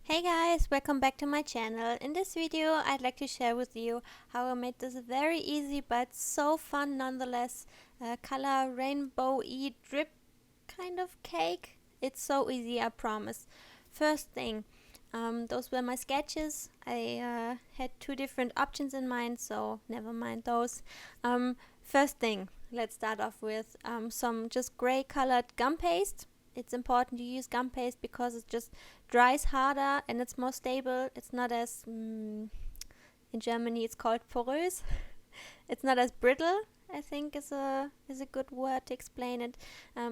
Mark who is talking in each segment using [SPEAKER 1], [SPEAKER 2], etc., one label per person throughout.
[SPEAKER 1] Hey guys, welcome back to my channel. In this video I'd like to share with you how I made this very easy but so fun nonetheless color rainbow-y drip kind of cake. It's so easy, I promise. First thing, those were my sketches. I had two different options in mind, so never mind those. First thing, let's start off with some just gray colored gum paste. It's important to use gum paste because it just dries harder and it's more stable. It's not as, in Germany it's called porös. It's not as brittle, I think is a good word to explain it.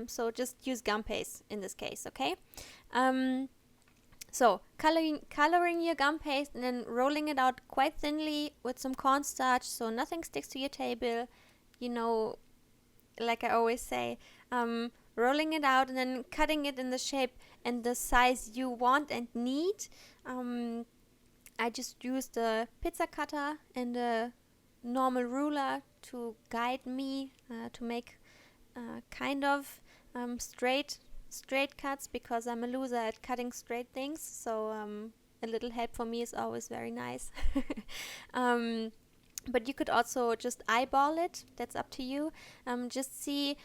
[SPEAKER 1] So just use gum paste in this case, okay? So coloring your gum paste and then rolling it out quite thinly with some cornstarch so nothing sticks to your table. You know, like I always say, rolling it out and then cutting it in the shape and the size you want and need. I just used a pizza cutter and a normal ruler to guide me to make kind of straight cuts because I'm a loser at cutting straight things, so a little help for me is always very nice. But you could also just eyeball it, that's up to you. Just see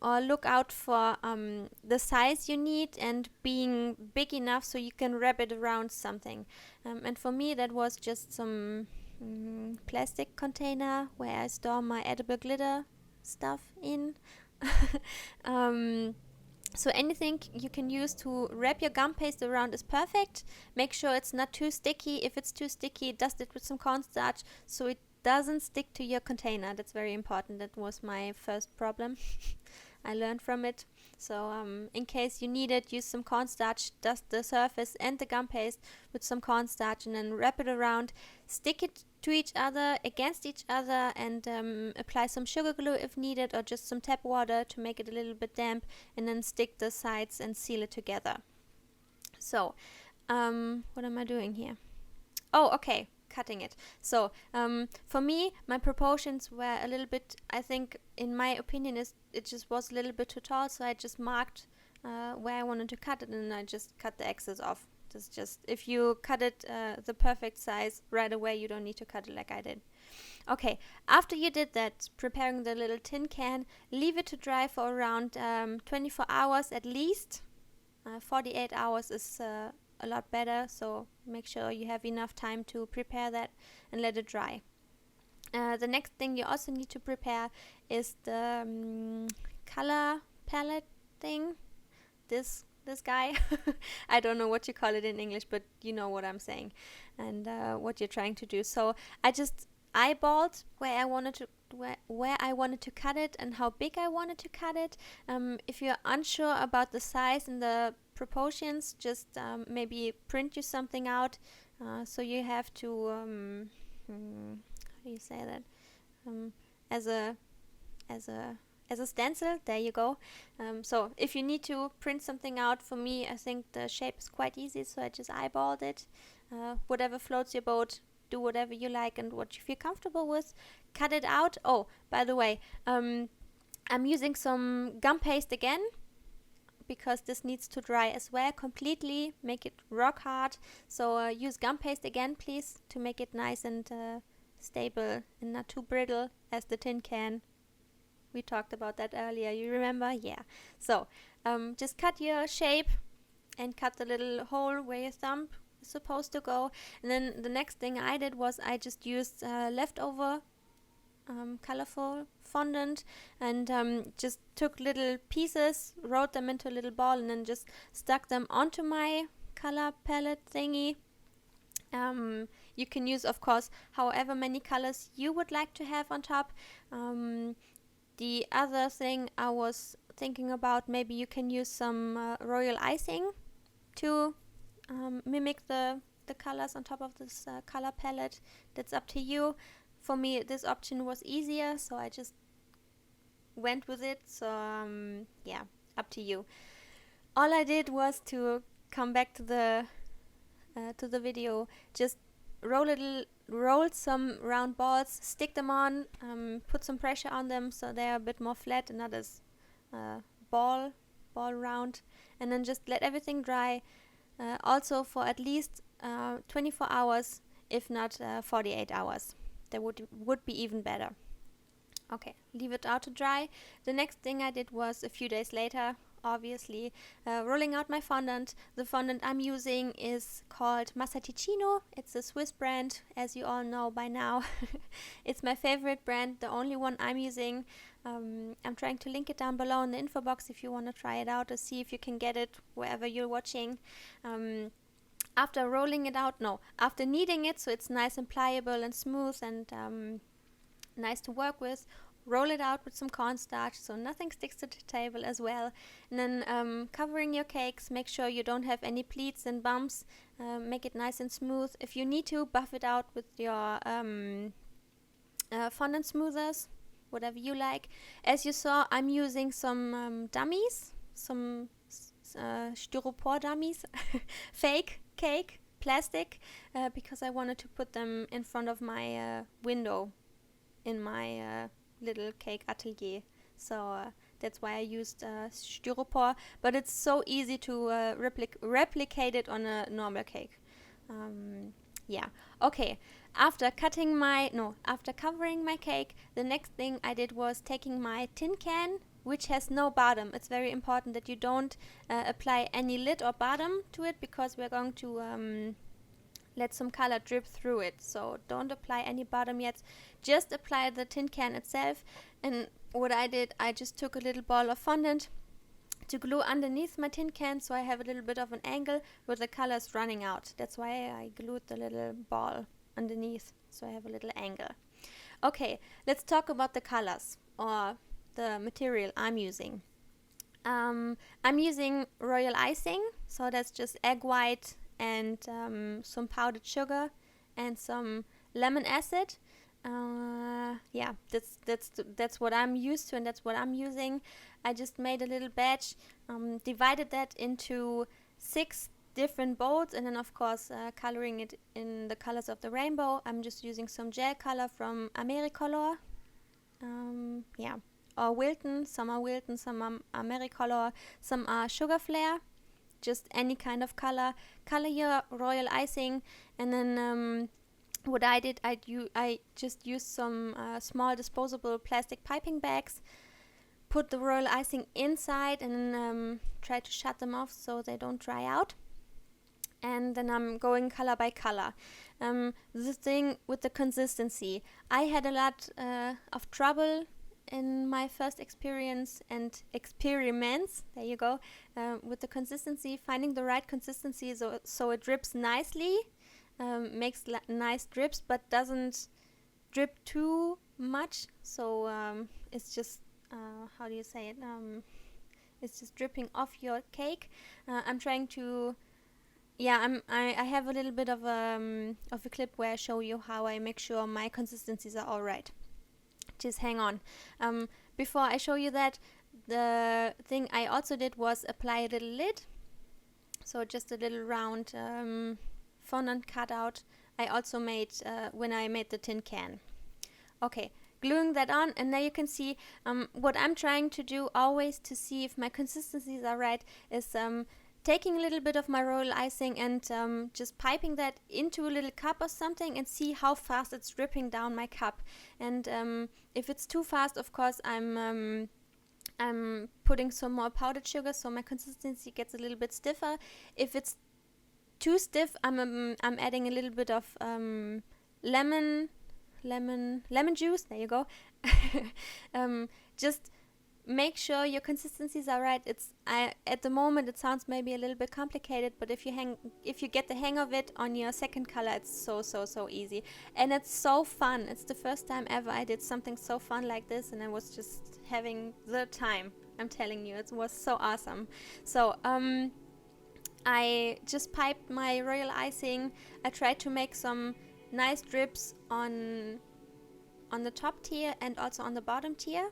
[SPEAKER 1] or look out for the size you need and being big enough so you can wrap it around something. And for me that was just some plastic container where I store my edible glitter stuff in. So anything you can use to wrap your gum paste around is perfect. Make sure it's not too sticky. If it's too sticky, dust it with some cornstarch so it doesn't stick to your container. That's very important. That was my first problem. I learned from it. So in case you need it, use some cornstarch, dust the surface and the gum paste with some cornstarch and then wrap it around. Stick it to each other, against each other, and apply some sugar glue if needed or just some tap water to make it a little bit damp, and then stick the sides and seal it together. So what am I doing here? Oh, okay, cutting it. So for me, my proportions were a little bit, I think in my opinion it just was a little bit too tall, so I just marked where I wanted to cut it and I just cut the excess off. This just, if you cut it the perfect size right away, you don't need to cut it like I did. Okay, after you did that, preparing the little tin can, leave it to dry for around 24 hours at least. 48 hours is a lot better, so make sure you have enough time to prepare that and let it dry. The next thing you also need to prepare is the color palette thing. This guy. I don't know what you call it in English, but you know what I'm saying and what you're trying to do. So I just eyeballed where I wanted to cut it and how big I wanted to cut it. If you're unsure about the size and the proportions, just maybe print you something out. So you have to how do you say that? As a stencil, there you go. So if you need to print something out, for me I think the shape is quite easy, so I just eyeballed it. Whatever floats your boat, do whatever you like and what you feel comfortable with. Cut it out. Oh, by the way, I'm using some gum paste again because this needs to dry as well completely, make it rock hard. So use gum paste again please to make it nice and stable and not too brittle as the tin can. We talked about that earlier, you remember? Yeah. So just cut your shape and cut the little hole where your thumb is supposed to go. And then the next thing I did was I just used leftover colorful fondant and just took little pieces, wrote them into a little ball, and then just stuck them onto my color palette thingy. You can use, of course, however many colors you would like to have on top. The other thing I was thinking about, maybe you can use some royal icing to mimic the colors on top of this color palette. That's up to you. For me, this option was easier, so I just went with it. So yeah, up to you. All I did was to come back to the video, just roll some round balls, stick them on, put some pressure on them so they're a bit more flat and not as ball round, and then just let everything dry. also for at least 24 hours, if not 48 hours. That would be even better. Okay, leave it out to dry. The next thing I did was a few days later, obviously, rolling out my fondant. The fondant I'm using is called Massaticino. It's a Swiss brand, as you all know by now. It's my favorite brand, the only one I'm using. I'm trying to link it down below in the info box if you want to try it out or see if you can get it wherever you're watching. After rolling it out, after kneading it so it's nice and pliable and smooth and nice to work with, roll it out with some cornstarch so nothing sticks to the table as well, and then covering your cakes, make sure you don't have any pleats and bumps, make it nice and smooth. If you need to, buff it out with your fondant smoothers, whatever you like. As you saw, I'm using some dummies, some styropor dummies, fake cake, plastic, because I wanted to put them in front of my window in my little cake atelier. So that's why I used styropor, but it's so easy to replicate it on a normal cake. Yeah, okay. After covering my cake, the next thing I did was taking my tin can, which has no bottom. It's very important that you don't apply any lid or bottom to it, because we're going to let some color drip through it. So don't apply any bottom yet, just apply the tin can itself. And what I did, I just took a little ball of fondant to glue underneath my tin can, so I have a little bit of an angle where the colors running out. That's why I glued the little ball underneath, so I have a little angle. Okay, let's talk about the colors or the material I'm using. I'm using royal icing, so that's just egg white and some powdered sugar and some lemon acid. Yeah, that's what I'm used to, and that's what I'm using. I just made a little batch, divided that into 6 different bowls, and then of course coloring it in the colors of the rainbow. I'm just using some gel color from Americolor, yeah, or Wilton. Some are Wilton, some are Americolor, some are Sugar Flare. Just any kind of color. Color your royal icing, and then what I did, I just used some small disposable plastic piping bags, put the royal icing inside, and try to shut them off so they don't dry out. And then I'm going color by color. The thing with the consistency, I had a lot of trouble in my first experience and experiments, there you go, with the consistency, finding the right consistency so it drips nicely, makes nice drips but doesn't drip too much, so it's just how do you say it, it's just dripping off your cake. I'm trying to, yeah, I have a little bit of a clip where I show you how I make sure my consistencies are all right. Just hang on. Before I show you that, the thing I also did was apply a little lid, so just a little round fondant cutout I also made when I made the tin can. Okay, gluing that on, and now you can see what I'm trying to do always to see if my consistencies are right is taking a little bit of my royal icing and just piping that into a little cup or something and see how fast it's dripping down my cup. And if it's too fast, of course, I'm putting some more powdered sugar so my consistency gets a little bit stiffer. If it's too stiff, I'm adding a little bit of lemon juice. There you go. Just make sure your consistencies are right. At the moment it sounds maybe a little bit complicated, but if you get the hang of it on your second color, it's so easy, and it's so fun. It's the first time ever I did something so fun like this, and I was just having the time. I'm telling you, it was so awesome. So I just piped my royal icing. I tried to make some nice drips on the top tier and also on the bottom tier.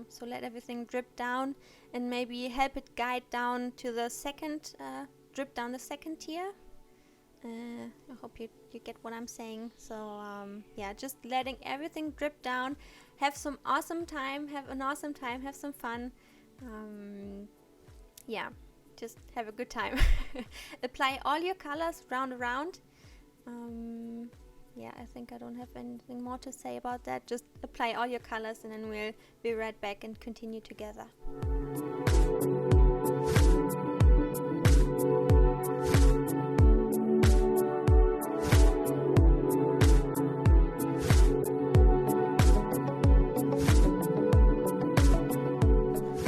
[SPEAKER 1] So let everything drip down and maybe help it guide down to the second, drip down the second tier. I hope you get what I'm saying. So yeah, just letting everything drip down. Have some awesome time, have an awesome time, have some fun. Yeah, just have a good time. Apply all your colors round around. Yeah, I think I don't have anything more to say about that. Just apply all your colors and then we'll be right back and continue together.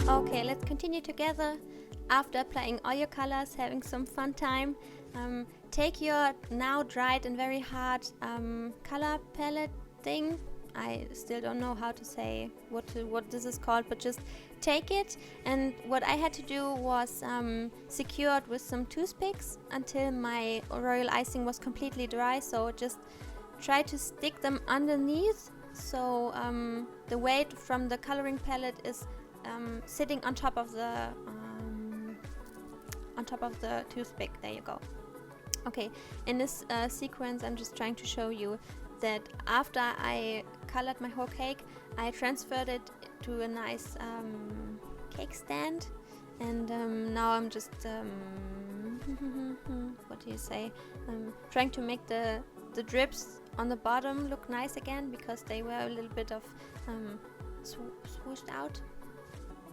[SPEAKER 1] Okay, let's continue together. After applying all your colors, having some fun time, take your now dried and very hard color palette thing. I still don't know how to say what this is called, but just take it. And what I had to do was secure it with some toothpicks until my royal icing was completely dry. So just try to stick them underneath, so the weight from the coloring palette is sitting on top of the toothpick. There you go. Okay, in this sequence I'm just trying to show you that after I colored my whole cake, I transferred it to a nice cake stand, and now I'm just what do you say, trying to make the drips on the bottom look nice again, because they were a little bit of swooshed out.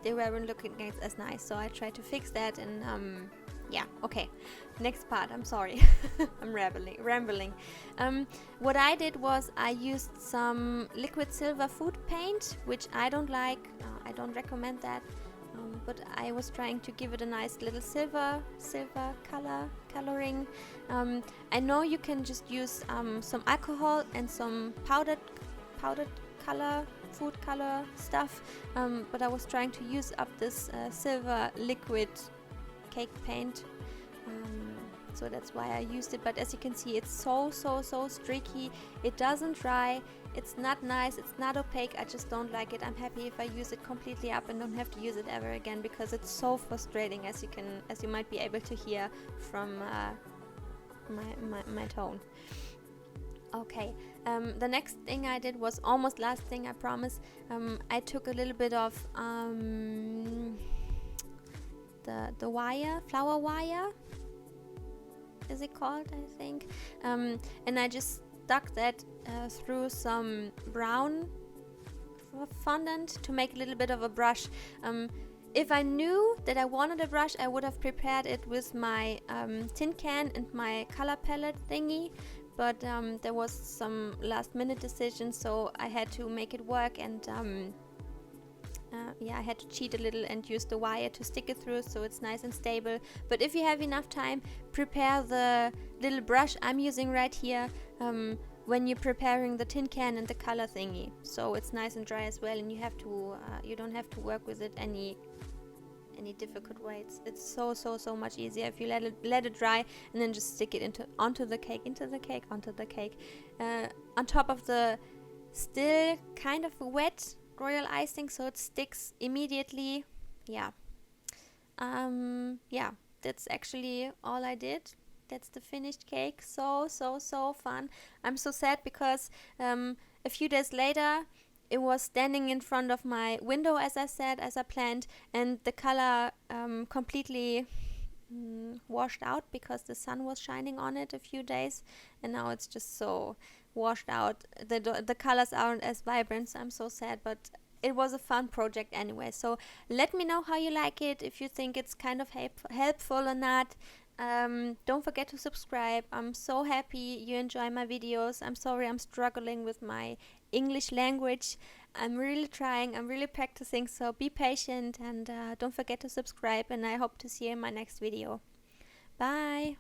[SPEAKER 1] They weren't looking as nice, so I tried to fix that. And yeah, okay, next part. I'm sorry. I'm rambling. What I did was I used some liquid silver food paint, which I don't like. I don't recommend that, but I was trying to give it a nice little silver coloring. I know you can just use some alcohol and some powdered color, food color stuff, but I was trying to use up this silver liquid cake paint, so that's why I used it. But as you can see, it's so streaky. It doesn't dry. It's not nice. It's not opaque. I just don't like it. I'm happy if I use it completely up and don't have to use it ever again, because it's so frustrating, as you might be able to hear from my tone. Okay, the next thing I did was almost last thing, I promise. I took a little bit of the wire, flower wire, is it called, I think, and I just stuck that through some brown fondant to make a little bit of a brush. If I knew that I wanted a brush, I would have prepared it with my tin can and my color palette thingy, but there was some last minute decision, so I had to make it work, and yeah, I had to cheat a little and use the wire to stick it through so it's nice and stable. But if you have enough time, prepare the little brush I'm using right here when you're preparing the tin can and the color thingy, so it's nice and dry as well, and you don't have to work with it any difficult way. It's so much easier if you let it dry and then just stick it onto the cake, on top of the still kind of wet royal icing, so it sticks immediately. Yeah, yeah, that's actually all I did. That's the finished cake. So fun. I'm so sad because a few days later it was standing in front of my window, as I planned, and the color completely washed out because the sun was shining on it a few days, and now it's just so washed out. The colors aren't as vibrant, so I'm so sad, but it was a fun project anyway. So let me know how you like it, if you think it's kind of helpful or not. Don't forget to subscribe. I'm so happy you enjoy my videos. I'm sorry I'm struggling with my English language. I'm really trying, I'm really practicing, so be patient, and don't forget to subscribe, and I hope to see you in my next video. Bye!